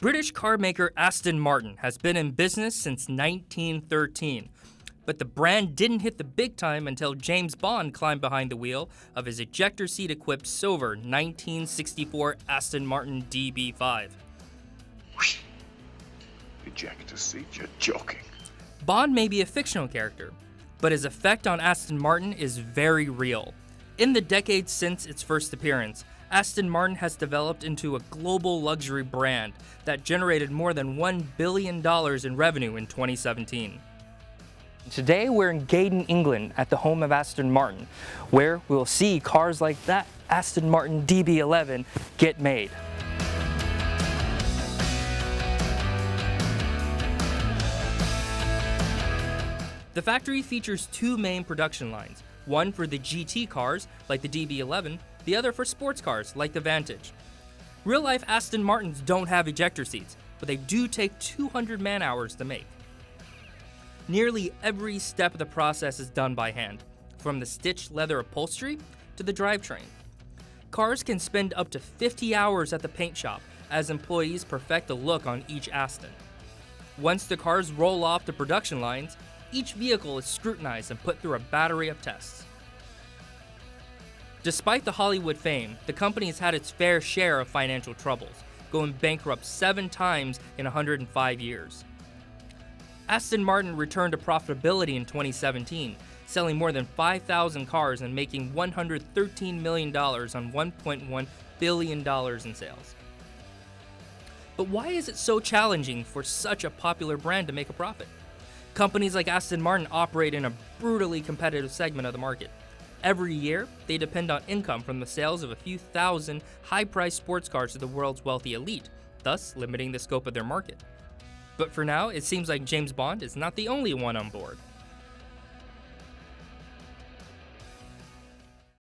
British car maker Aston Martin has been in business since 1913, but the brand didn't hit the big time until James Bond climbed behind the wheel of his ejector seat-equipped silver 1964 Aston Martin DB5. Ejector seat? You're joking. Bond may be a fictional character, but his effect on Aston Martin is very real. In the decades since its first appearance, Aston Martin has developed into a global luxury brand that generated more than $1 billion in revenue in 2017. Today we're in Gaydon, England at the home of Aston Martin, where we'll see cars like that Aston Martin DB11 get made. The factory features two main production lines, one for the GT cars like the DB11, the other for sports cars like the Vantage. Real-life Aston Martins don't have ejector seats, but they do take 200 man-hours to make. Nearly every step of the process is done by hand, from the stitched leather upholstery to the drivetrain. Cars can spend up to 50 hours at the paint shop as employees perfect the look on each Aston. Once the cars roll off the production lines, each vehicle is scrutinized and put through a battery of tests. Despite the Hollywood fame, the company has had its fair share of financial troubles, going bankrupt 7 times in 105 years. Aston Martin returned to profitability in 2017, selling more than 5,000 cars and making $113 million on $1.1 billion in sales. But why is it so challenging for such a popular brand to make a profit? Companies like Aston Martin operate in a brutally competitive segment of the market. Every year, they depend on income from the sales of a few thousand high-priced sports cars to the world's wealthy elite, thus limiting the scope of their market. But for now, it seems like James Bond is not the only one on board.